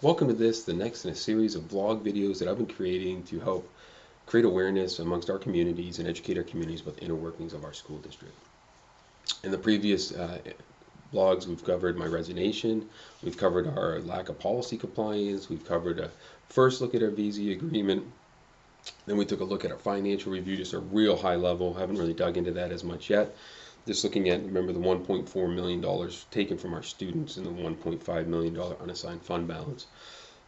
Welcome to the next in a series of blog videos that I've been creating to help create awareness amongst our communities and educate our communities about the inner workings of our school district. In the previous blogs, we've covered my resignation, we've covered our lack of policy compliance, we've covered a first look at our VZ agreement, then we took a look at our financial review, just a real high level, haven't really dug into that as much yet. Just looking at, remember the $1.4 million taken from our students and the $1.5 million unassigned fund balance.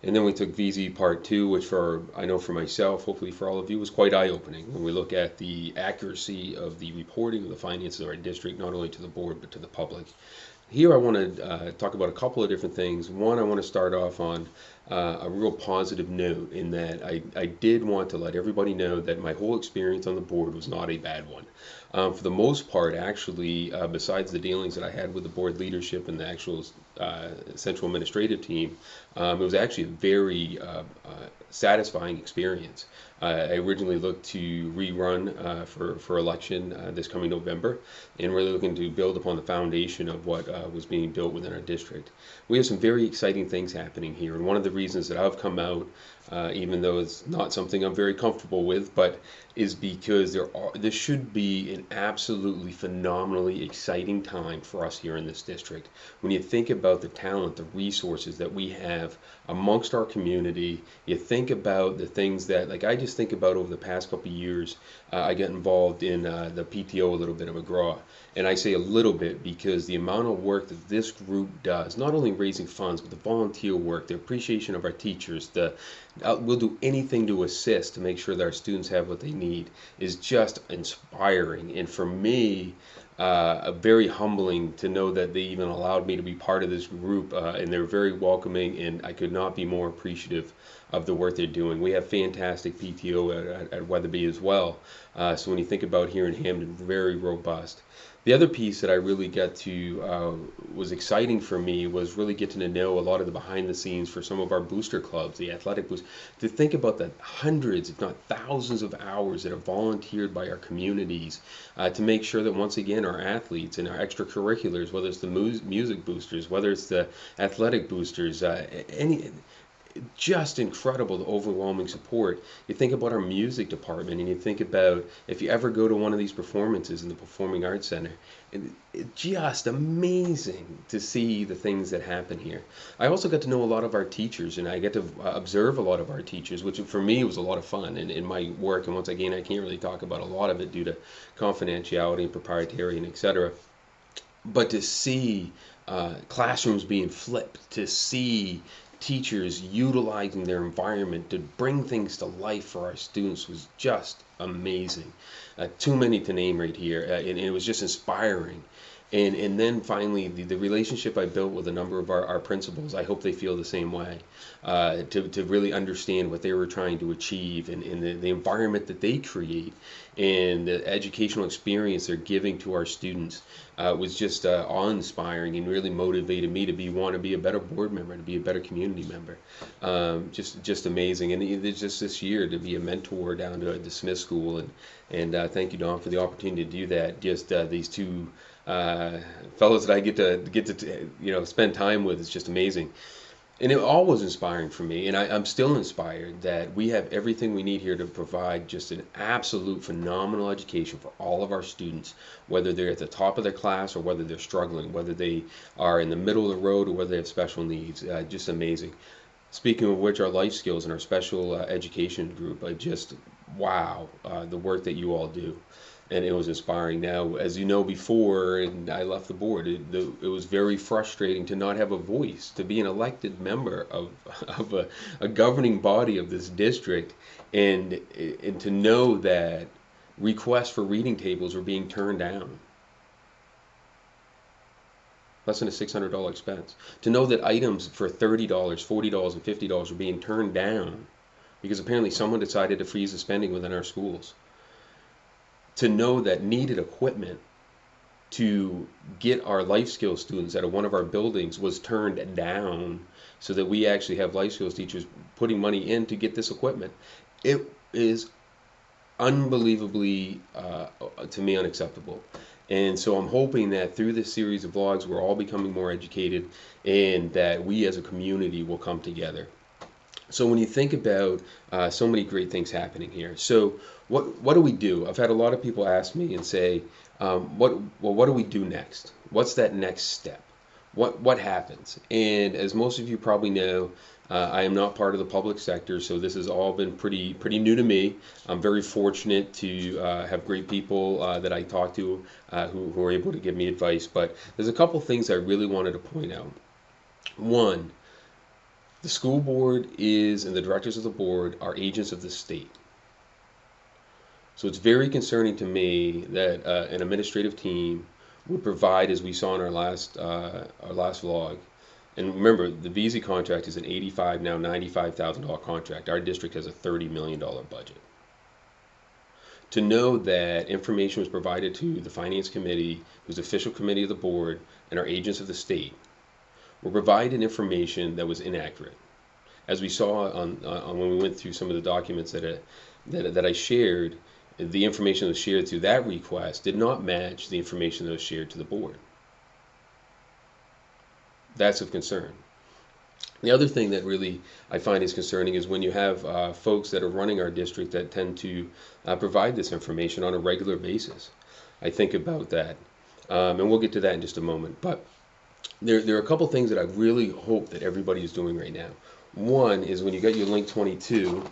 And then we took VZ Part 2, which I know for myself, hopefully for all of you, was quite eye-opening when we look at the accuracy of the reporting of the finances of our district, not only to the board, but to the public. Here I want to talk about a couple of different things. One, I want to start off on a real positive note in that I did want to let everybody know that my whole experience on the board was not a bad one. For the most part, actually, besides the dealings that I had with the board leadership and the actual central administrative team, it was actually a very satisfying experience. I originally looked to rerun for election this coming November, and really looking to build upon the foundation of what was being built within our district. We have some very exciting things happening here, and one of the reasons that I've come out, even though it's not something I'm very comfortable with, but is because this should be an absolutely phenomenally exciting time for us here in this district. When you think about the talent, the resources that we have amongst our community, you think about the things that, like I just think about over the past couple of years, I got involved in the PTO a little bit of McGraw. And I say a little bit because the amount of work that this group does, not only raising funds, but the volunteer work, the appreciation of our teachers, we'll do anything to assist to make sure that our students have what they need, is just inspiring. And for me, very humbling to know that they even allowed me to be part of this group, and they're very welcoming, and I could not be more appreciative of the work they're doing. We have fantastic PTO at Weatherby as well. So when you think about here in Hamden, very robust. The other piece that I really got to was exciting for me was really getting to know a lot of the behind the scenes for some of our booster clubs, the athletic boost. To think about the hundreds, if not thousands, of hours that are volunteered by our communities to make sure that once again our athletes and our extracurriculars, whether it's the music boosters, whether it's the athletic boosters, any just incredible, the overwhelming support. You think about our music department, and you think about if you ever go to one of these performances in the Performing Arts Center, it's just amazing to see the things that happen here. I also got to know a lot of our teachers, and I get to observe a lot of our teachers, which for me was a lot of fun in my work. And once again, I can't really talk about a lot of it due to confidentiality and proprietary and etc. But to see classrooms being flipped, to see teachers utilizing their environment to bring things to life for our students was just amazing. Too many to name right here, and it was just inspiring. And then finally, the relationship I built with a number of our principals, I hope they feel the same way, to really understand what they were trying to achieve and the environment that they create and the educational experience they're giving to our students was just awe-inspiring and really motivated me to want to be a better board member, to be a better community member. Just amazing. And it's just this year to be a mentor down to the Smith School, and thank you, Don, for the opportunity to do that. Just these two fellows that I get to spend time with is just amazing. And it all was inspiring for me, and I'm still inspired that we have everything we need here to provide just an absolute phenomenal education for all of our students, whether they're at the top of their class or whether they're struggling, whether they are in the middle of the road or whether they have special needs. Just amazing. Speaking of which, our life skills and our special education group, wow, the work that you all do. And it was inspiring. Now, as you know, before and I left the board, it was very frustrating to not have a voice, to be an elected member of a governing body of this district, and to know that requests for reading tables were being turned down. Less than a $600 expense. To know that items for $30, $40, and $50 were being turned down because apparently someone decided to freeze the spending within our schools. To know that needed equipment to get our life skills students out of one of our buildings was turned down so that we actually have life skills teachers putting money in to get this equipment. It is unbelievably, to me, unacceptable. And so I'm hoping that through this series of vlogs, we're all becoming more educated and that we as a community will come together. So when you think about so many great things happening here, so what do we do? I've had a lot of people ask me and say, what do we do next? What's that next step? What happens? And as most of you probably know, I am not part of the public sector, so this has all been pretty new to me. I'm very fortunate to have great people that I talk to who are able to give me advice. But there's a couple things I really wanted to point out. One, the school board is, and the directors of the board are agents of the state. So it's very concerning to me that an administrative team would provide, as we saw in our last vlog. And remember, the VZ contract is an $85, now $95,000 contract. Our district has a $30 million budget. To know that information was provided to the Finance Committee, who's the official committee of the board, and our agents of the state, were provided information that was inaccurate. As we saw on when we went through some of the documents that I shared, the information that was shared through that request did not match the information that was shared to the board. That's of concern. The other thing that really I find is concerning is when you have folks that are running our district that tend to provide this information on a regular basis. I think about that, and we'll get to that in just a moment. But there are a couple things that I really hope that everybody is doing right now. One is when you got your link 22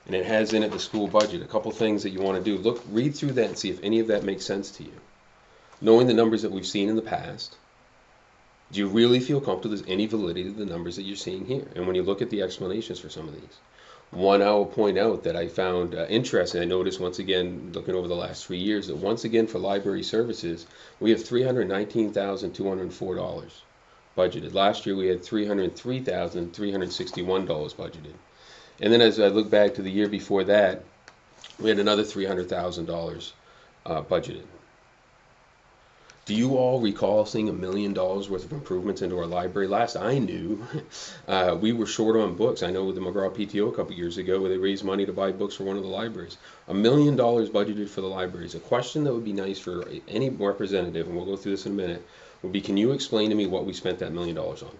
and it has in it the school budget, a couple things that you want to do. Read through that and see if any of that makes sense to you. Knowing the numbers that we've seen in the past, do you really feel comfortable there's any validity to the numbers that you're seeing here? And when you look at the explanations for some of these. One I will point out that I found interesting, I noticed once again, looking over the last 3 years, that once again for library services, we have $319,204 budgeted. Last year we had $303,361 budgeted. And then as I look back to the year before that, we had another $300,000 budgeted. Do you all recall seeing $1 million worth of improvements into our library? Last I knew, we were short on books. I know with the McGraw PTO a couple years ago where they raised money to buy books for one of the libraries. $1 million budgeted for the libraries. A question that would be nice for any representative, and we'll go through this in a minute, would be, can you explain to me what we spent that $1 million on?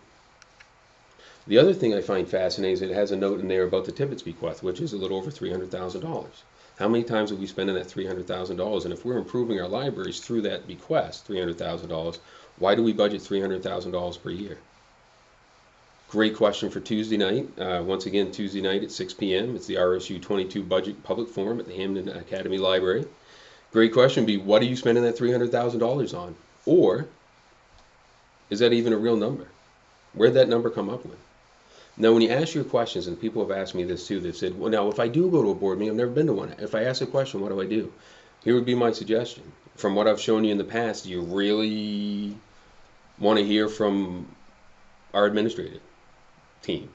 The other thing I find fascinating is it has a note in there about the Tibbetts bequest, which is a little over $300,000. How many times have we spent in that $300,000? And if we're improving our libraries through that bequest, $300,000, why do we budget $300,000 per year? Great question for Tuesday night. Once again, Tuesday night at 6 p.m. It's the RSU 22 Budget Public Forum at the Hampden Academy Library. Great question would be, what are you spending that $300,000 on? Or, is that even a real number? Where'd that number come up with? Now, when you ask your questions, and people have asked me this too, they've said, well, now, if I do go to a board meeting, I've never been to one. If I ask a question, what do I do? Here would be my suggestion. From what I've shown you in the past, do you really want to hear from our administrative team?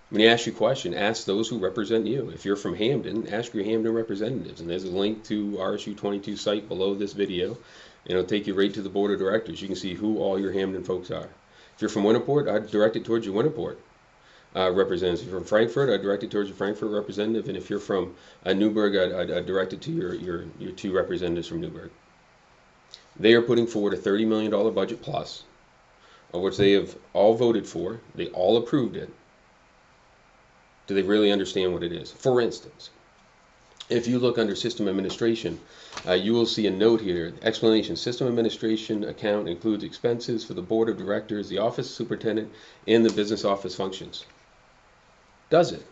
When you ask your question, ask those who represent you. If you're from Hampden, ask your Hampden representatives. And there's a link to RSU 22 site below this video. And it'll take you right to the board of directors. You can see who all your Hampden folks are. If you're from Winniport, I'd direct it towards your Winniport representative. If you're from Frankfurt, I'd direct it towards your Frankfurt representative. And if you're from Newburgh, I'd direct it to your two representatives from Newburgh. They are putting forward a $30 million budget plus, which they have all voted for. They all approved it. Do they really understand what it is? For instance, if you look under system administration, you will see a note here. Explanation: system administration account includes expenses for the board of directors, the office superintendent, and the business office functions. Does it?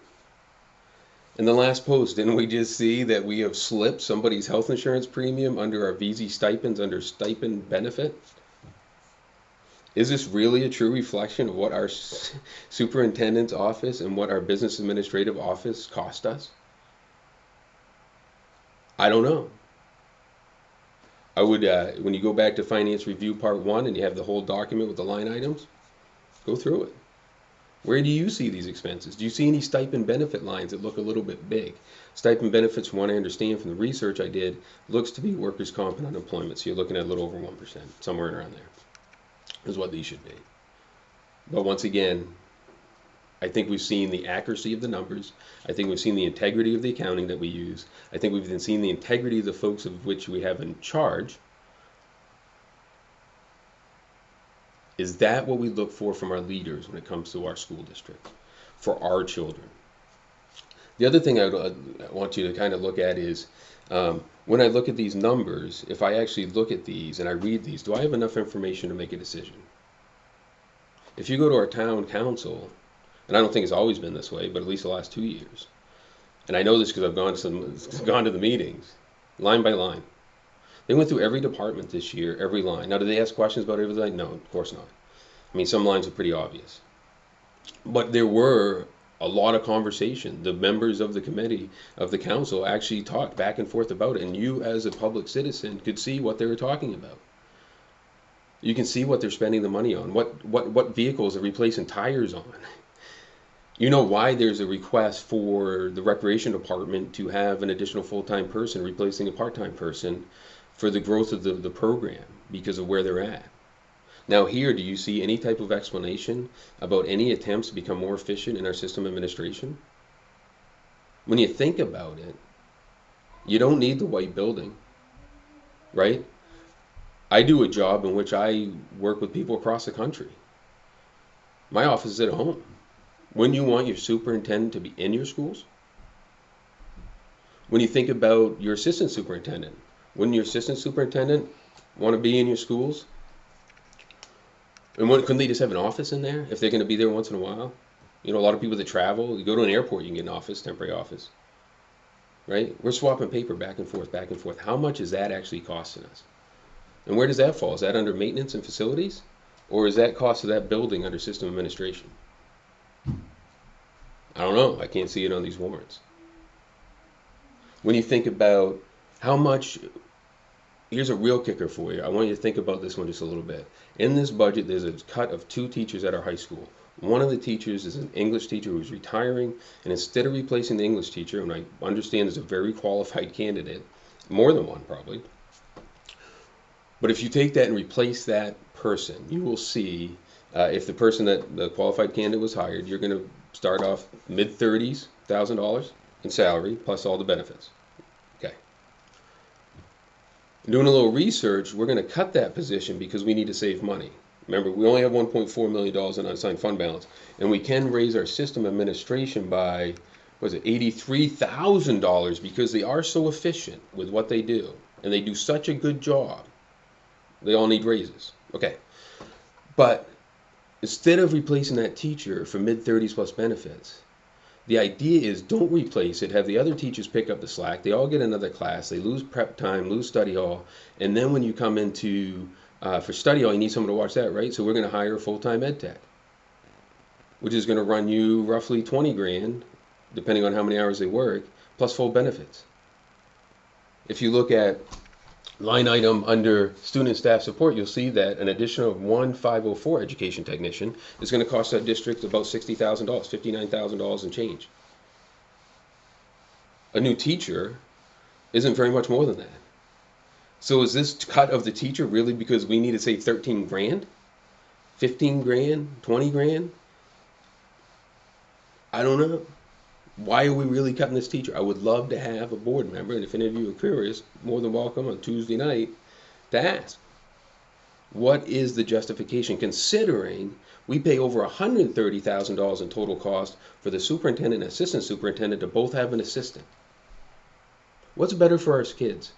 In the last post, didn't we just see that we have slipped somebody's health insurance premium under our VZ stipends under stipend benefit? Is this really a true reflection of what our superintendent's office and what our business administrative office cost us? I don't know. I would, when you go back to Finance Review Part 1 and you have the whole document with the line items, go through it. Where do you see these expenses? Do you see any stipend benefit lines that look a little bit big? Stipend benefits, from what I understand from the research I did, looks to be workers' comp and unemployment. So you're looking at a little over 1%, somewhere around there is what these should be. But once again, I think we've seen the accuracy of the numbers. I think we've seen the integrity of the accounting that we use. I think we've seen the integrity of the folks of which we have in charge Is that what we look for from our leaders when it comes to our school district, for our children? The other thing I want you to kind of look at is when I look at these numbers, if I actually look at these and I read these, do I have enough information to make a decision? If you go to our town council, and I don't think it's always been this way, but at least the last 2 years, and I know this because I've gone to the meetings, line by line. They went through every department this year, every line. Now, did they ask questions about every line? No, of course not. I mean, some lines are pretty obvious. But there were a lot of conversation. The members of the committee, of the council, actually talked back and forth about it, and you as a public citizen could see what they were talking about. You can see what they're spending the money on, what vehicles are replacing tires on. You know why there's a request for the recreation department to have an additional full-time person replacing a part-time person for the growth of the program because of where they're at. Now here, do you see any type of explanation about any attempts to become more efficient in our system administration? When you think about it, you don't need the white building, right? I do a job in which I work with people across the country. My office is at home. Wouldn't you want your superintendent to be in your schools? When you think about your assistant superintendent, wouldn't your assistant superintendent want to be in your schools? And couldn't they just have an office in there if they're going to be there once in a while? You know, a lot of people that travel, you go to an airport, you can get an office, temporary office, right? We're swapping paper back and forth, back and forth. How much is that actually costing us? And where does that fall? Is that under maintenance and facilities? Or is that cost of that building under system administration? I don't know. I can't see it on these warrants. When you think about how much, here's a real kicker for you. I want you to think about this one just a little bit. In this budget, there's a cut of 2 teachers at our high school. One of the teachers is an English teacher who's retiring, and instead of replacing the English teacher, and I understand is a very qualified candidate, more than one probably, but if you take that and replace that person, you will see if the person that the qualified candidate was hired, you're going to start off mid-30s $1,000 in salary plus all the benefits. Okay. Doing a little research, we're going to cut that position because we need to save money. Remember, we only have $1.4 million in unassigned fund balance, and we can raise our system administration by, what is it, $83,000 because they are so efficient with what they do, and they do such a good job. They all need raises. Okay. But instead of replacing that teacher for mid-30s plus benefits, the idea is don't replace it, have the other teachers pick up the slack, they all get another class, they lose prep time, lose study hall, and then when you come into, for study hall, you need someone to watch that, right? So we're going to hire a full-time ed tech, which is going to run you roughly 20 grand, depending on how many hours they work, plus full benefits. If you look at line item under student and staff support, you'll see that an additional 1504 education technician is going to cost that district about $60,000, $59,000 and change. A new teacher isn't very much more than that. So is this cut of the teacher really because we need to save 13 grand, 15 grand, 20 grand? I don't know. Why are we really cutting this teacher? I would love to have a board member, and if any of you are curious, more than welcome on Tuesday night to ask. What is the justification, considering we pay over $130,000 in total cost for the superintendent and assistant superintendent to both have an assistant? What's better for our kids?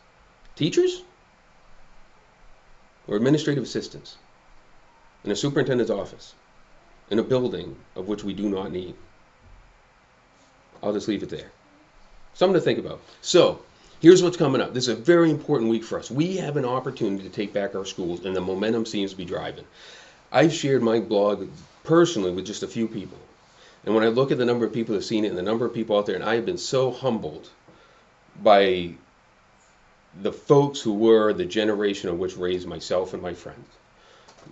Teachers or administrative assistants in a superintendent's office in a building of which we do not need? I'll just leave it there. Something to think about. So, here's what's coming up. This is a very important week for us. We have an opportunity to take back our schools, and the momentum seems to be driving. I've shared my blog personally with just a few people. And when I look at the number of people that have seen it and the number of people out there, and I have been so humbled by the folks who were the generation of which raised myself and my friends.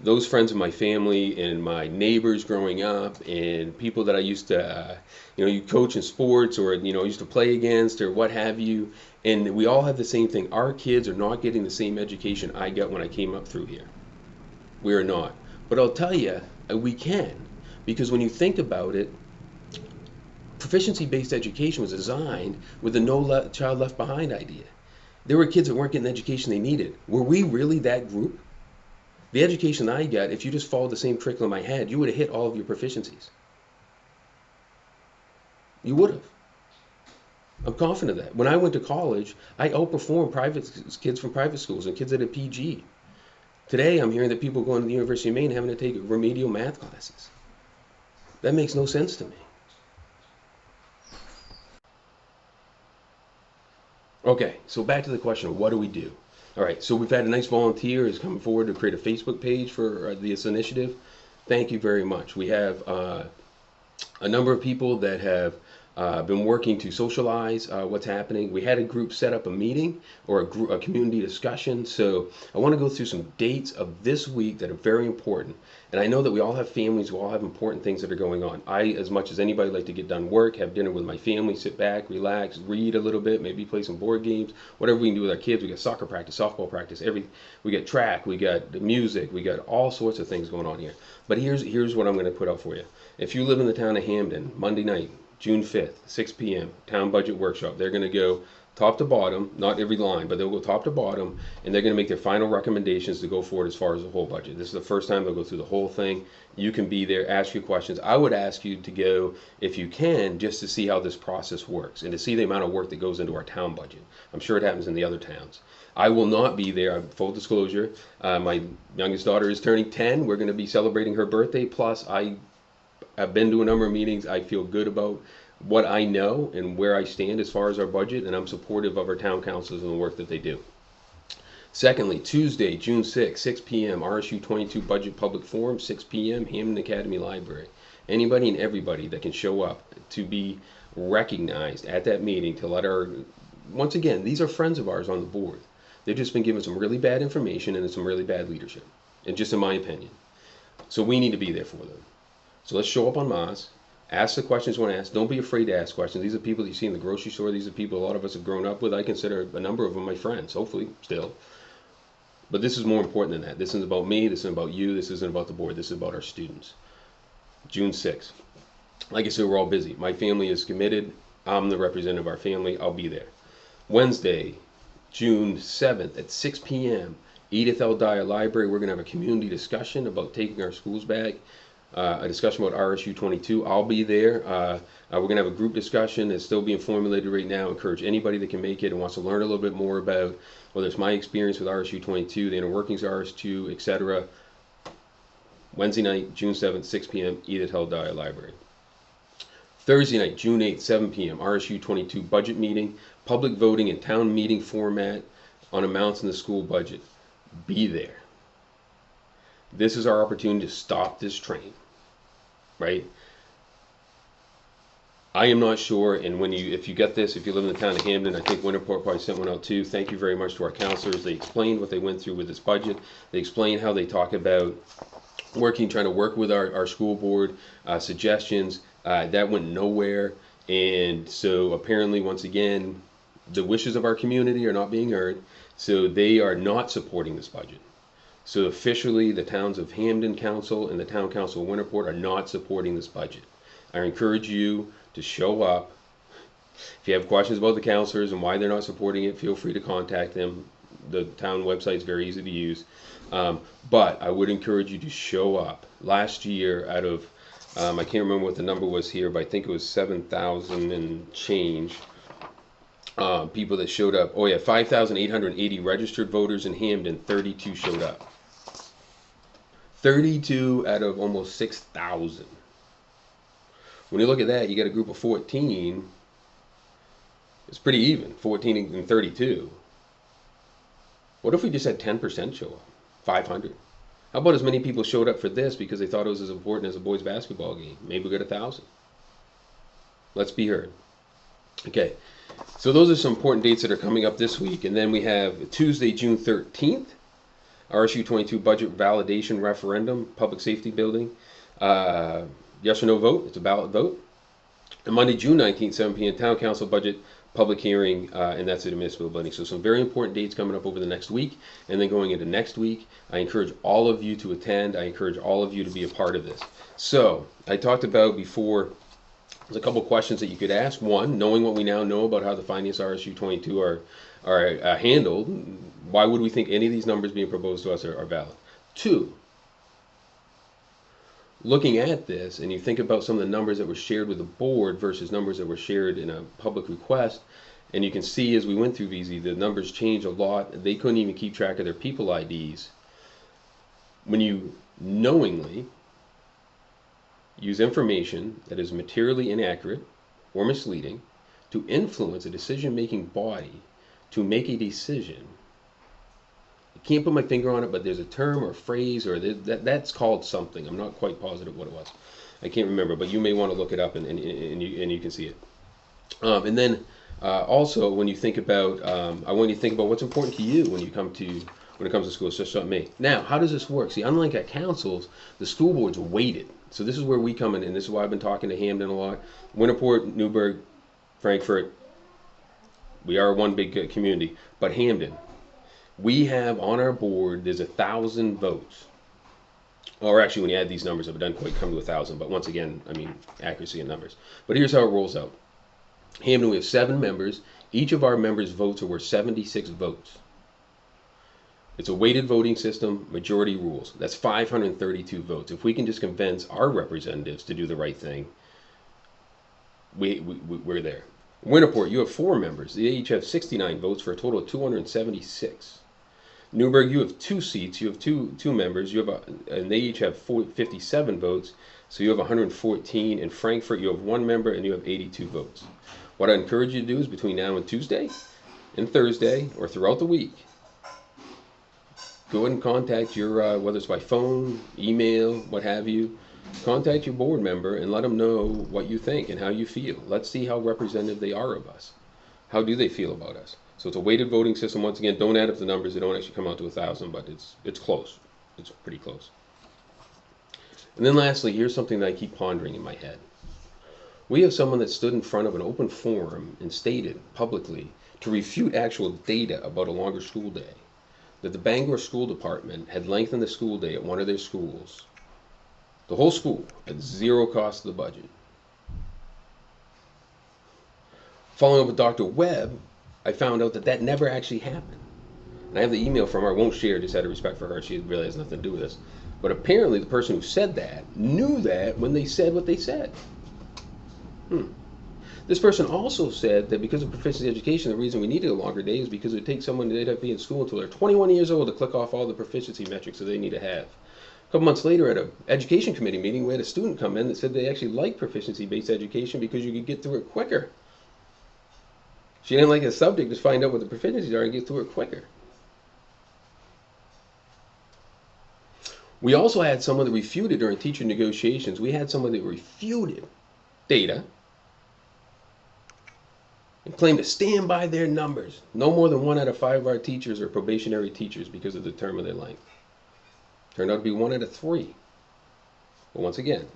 Those friends of my family and my neighbors growing up and people that I used to, you coach in sports or, used to play against or what have you. And we all have the same thing. Our kids are not getting the same education I got when I came up through here. We are not. But I'll tell you, we can. Because when you think about it, proficiency-based education was designed with the no child left behind idea. There were kids that weren't getting the education they needed. Were we really that group? The education I got, if you just followed the same curriculum I had, you would have hit all of your proficiencies. You would have. I'm confident of that. When I went to college, I outperformed kids from private schools and kids at a PG. Today, I'm hearing that people going to the University of Maine having to take remedial math classes. That makes no sense to me. Okay, so back to the question of what do we do? All right, so we've had a nice volunteer who's coming forward to create a Facebook page for this initiative. Thank you very much. We have a number of people that have been working to socialize what's happening. We had a group set up a meeting or a community discussion. So I want to go through some dates of this week that are very important. And I know that we all have families, we all have important things that are going on. I, as much as anybody, like to get done work, have dinner with my family, sit back, relax, read a little bit, maybe play some board games, whatever we can do with our kids. We got soccer practice, softball practice, we got track, we got music, we got all sorts of things going on here. But here's what I'm going to put out for you. If you live in the town of Hamden, Monday night, June 5th, 6 p.m., town budget workshop. They're going to go top to bottom, not every line, but they'll go top to bottom, and they're going to make their final recommendations to go forward as far as the whole budget. This is the first time they'll go through the whole thing. You can be there, ask your questions. I would ask you to go, if you can, just to see how this process works and to see the amount of work that goes into our town budget. I'm sure it happens in the other towns. I will not be there. Full disclosure, my youngest daughter is turning 10. We're going to be celebrating her birthday. Plus, I've been to a number of meetings. I feel good about what I know and where I stand as far as our budget, and I'm supportive of our town councils and the work that they do. Secondly, Tuesday, June 6, 6 p.m., RSU 22 Budget Public Forum, 6 p.m., Hamden Academy Library. Anybody and everybody that can show up to be recognized at that meeting to let once again, these are friends of ours on the board. They've just been given some really bad information and some really bad leadership, and just in my opinion. So we need to be there for them. So let's show up en masse. Ask the questions you want to ask. Don't be afraid to ask questions. These are people that you see in the grocery store. These are people a lot of us have grown up with. I consider a number of them my friends, hopefully, still. But this is more important than that. This isn't about me. This isn't about you. This isn't about the board. This is about our students. June 6th. Like I said, we're all busy. My family is committed. I'm the representative of our family. I'll be there. Wednesday, June 7th at 6 p.m., Edith L. Dyer Library. We're going to have a community discussion about taking our schools back. A discussion about RSU 22. I'll be there. We're going to have a group discussion that's still being formulated right now. Encourage anybody that can make it and wants to learn a little bit more about whether it's my experience with RSU 22, the inner workings of RSU, etc. Wednesday night, June 7th, 6 p.m., Edith L. Dyer Library. Thursday night, June 8th, 7 p.m., RSU 22 budget meeting, public voting in town meeting format on amounts in the school budget. Be there. This is our opportunity to stop this train, right? I am not sure, and if you get this, if you live in the town of Hamden, I think Winterport probably sent one out too. Thank you very much to our counselors. They explained what they went through with this budget. They explained how they talk about trying to work with our school board, suggestions. That went nowhere, and so apparently, once again, the wishes of our community are not being heard, so they are not supporting this budget. So officially, the towns of Hamden Council and the Town Council of Winterport are not supporting this budget. I encourage you to show up. If you have questions about the counselors and why they're not supporting it, feel free to contact them. The town website is very easy to use. But I would encourage you to show up. Last year, out of, I can't remember what the number was here, but I think it was 7,000 and change people that showed up. Oh yeah, 5,880 registered voters in Hamden, 32 showed up. 32 out of almost 6,000. When you look at that, you got a group of 14. It's pretty even, 14 and 32. What if we just had 10% show up? 500. How about as many people showed up for this because they thought it was as important as a boys basketball game? Maybe we got 1,000. Let's be heard. Okay, so those are some important dates that are coming up this week. And then we have Tuesday, June 13th, RSU 22 budget validation referendum, public safety building. Yes or no vote. It's a ballot vote. And Monday, June 19th, 7 p.m., Town Council budget public hearing, and that's at a municipal building. So some very important dates coming up over the next week. And then going into next week, I encourage all of you to attend. I encourage all of you to be a part of this. So I talked about before, there's a couple questions that you could ask. One, knowing what we now know about how the finance RSU 22 are handled, why would we think any of these numbers being proposed to us are valid? Two, looking at this and you think about some of the numbers that were shared with the board versus numbers that were shared in a public request, and you can see as we went through VZ, the numbers changed a lot. They couldn't even keep track of their people IDs. When you knowingly use information that is materially inaccurate or misleading to influence a decision-making body to make a decision, I can't put my finger on it, but there's a term or phrase or that's called something. I'm not quite positive what it was. I can't remember, but you may want to look it up and you can see it. And then also when you think about, I want you to think about what's important to you when it comes to school. It's just not me. Now, how does this work? See, unlike at councils, the school board's weighted. So this is where we come in, and this is why I've been talking to Hamden a lot. Winterport, Newburgh, Frankfort, we are one big community. But Hamden, we have on our board, there's 1,000 votes. Or actually, when you add these numbers up, it doesn't quite come to 1,000. But once again, I mean, accuracy in numbers. But here's how it rolls out. Hamden, we have 7 members. Each of our members' votes are worth 76 votes. It's a weighted voting system, majority rules. That's 532 votes. If we can just convince our representatives to do the right thing, we're there. Winterport, you have 4 members. They each have 69 votes for a total of 276. Newburgh, you have 2 seats. You have two members. And they each have 57 votes, so you have 114. In Frankfort, you have 1 member, and you have 82 votes. What I encourage you to do is between now and Tuesday and Thursday, or throughout the week, go ahead and contact your, whether it's by phone, email, what have you, contact your board member and let them know what you think and how you feel. Let's see how representative they are of us. How do they feel about us? So it's a weighted voting system. Once again, don't add up the numbers. They don't actually come out to 1,000, but it's close. It's pretty close. And then lastly, here's something that I keep pondering in my head. We have someone that stood in front of an open forum and stated publicly to refute actual data about a longer school day, that the Bangor School Department had lengthened the school day at one of their schools, the whole school, at 0 cost to the budget. Following up with Dr. Webb, I found out that that never actually happened. And I have the email from her. I won't share it, just out of respect for her. She really has nothing to do with this. But apparently the person who said that knew that when they said what they said. This person also said that because of proficiency education, the reason we needed a longer day is because it would take someone they'd have to be in school until they're 21 years old to click off all the proficiency metrics that they need to have. A couple months later at an education committee meeting, we had a student come in that said they actually like proficiency-based education because you could get through it quicker. She didn't like the subject, just find out what the proficiencies are and get through it quicker. We also had someone that refuted during teacher negotiations. We had someone that refuted data and claimed to stand by their numbers. No more than 1 out of 5 of our teachers are probationary teachers because of the term of their length. Turned out to be 1 out of 3. But once again,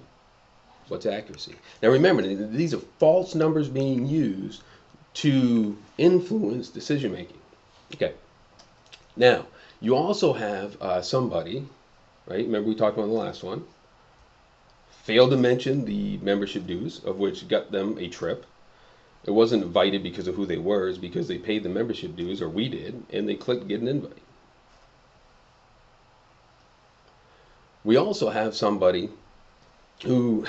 what's accuracy? Now remember, these are false numbers being used to influence decision making. Okay. Now, you also have somebody, right? Remember we talked about the last one. Failed to mention the membership dues, of which got them a trip. It wasn't invited because of who they were, it's because they paid the membership dues, or we did, and they clicked get an invite. We also have somebody who,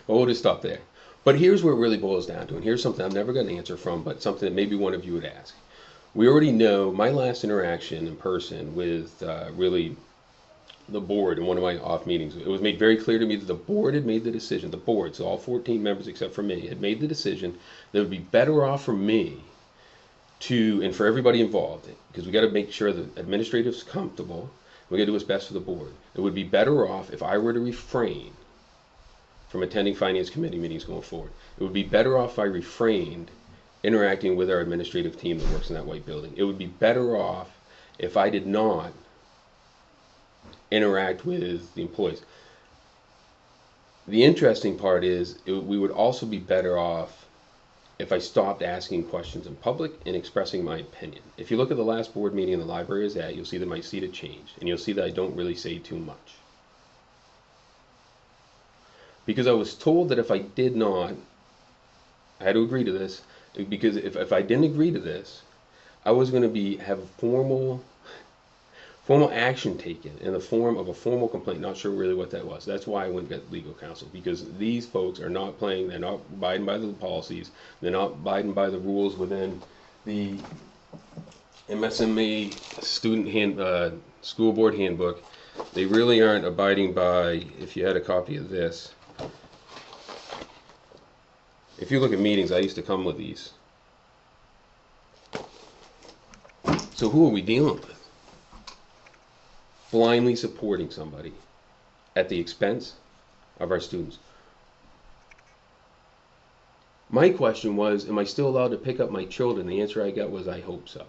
well, we'll just stop there. But here's where it really boils down to, and here's something I've never got an answer from, but something that maybe one of you would ask. We already know my last interaction in person with really the board in one of my off meetings. It was made very clear to me that the board had made the decision, the board, so all 14 members except for me, had made the decision that it would be better off for me to, and for everybody involved, because we got to make sure that administrative's comfortable, we got to do what's best for the board. It would be better off if I were to refrain from attending finance committee meetings going forward. It would be better off if I refrained interacting with our administrative team that works in that white building. It would be better off if I did not interact with the employees. The interesting part is we would also be better off if I stopped asking questions in public and expressing my opinion. If you look at the last board meeting in the library I was at, you'll see that my seat had changed, and you'll see that I don't really say too much. Because I was told that if I did not, I had to agree to this, because if I didn't agree to this, I was going to have formal action taken in the form of a formal complaint. Not sure really what that was. That's why I went and got legal counsel, because these folks are not playing, they're not abiding by the policies, they're not abiding by the rules within the MSMA school board handbook. They really aren't abiding by, if you had a copy of this, if you look at meetings, I used to come with these. So who are we dealing with? Blindly supporting somebody at the expense of our students. My question was, am I still allowed to pick up my children? The answer I got was, I hope so.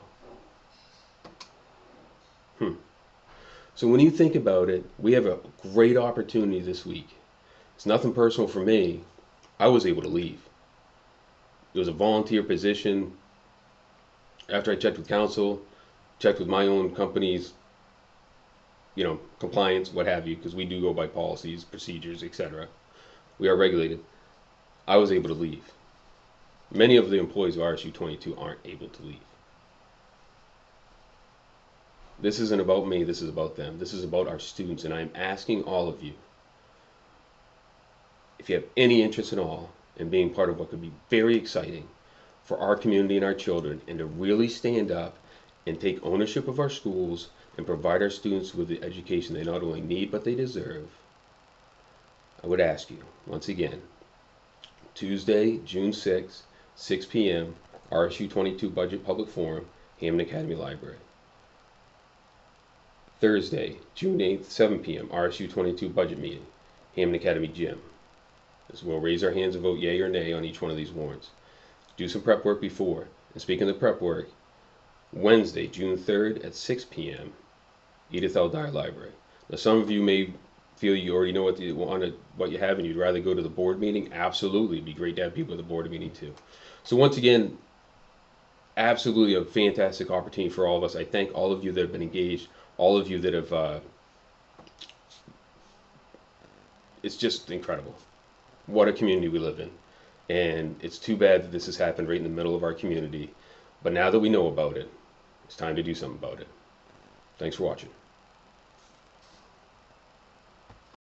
So when you think about it, we have a great opportunity this week. It's nothing personal for me. I was able to leave. It was a volunteer position. After I checked with council, checked with my own company's, compliance, what have you, because we do go by policies, procedures, etc. We are regulated. I was able to leave. Many of the employees of RSU 22 aren't able to leave. This isn't about me, this is about them. This is about our students, and I'm asking all of you, if you have any interest at all in being part of what could be very exciting for our community and our children, and to really stand up and take ownership of our schools and provide our students with the education they not only need but they deserve, I would ask you, once again, Tuesday, June 6th, 6 p.m., RSU 22 Budget Public Forum, Hammond Academy Library. Thursday, June 8th, 7 p.m., RSU 22 Budget Meeting, Hammond Academy Gym. As we'll raise our hands and vote yay or nay on each one of these warrants. Do some prep work before. And speaking of prep work, Wednesday, June 3rd at 6 p.m., Edith L. Dyer Library. Now, some of you may feel you already know what you have and you'd rather go to the board meeting. Absolutely. It'd be great to have people at the board meeting too. So once again, absolutely a fantastic opportunity for all of us. I thank all of you that have been engaged, all of you that have, it's just incredible. What a community we live in. And it's too bad that this has happened right in the middle of our community. But now that we know about it, it's time to do something about it. Thanks for watching.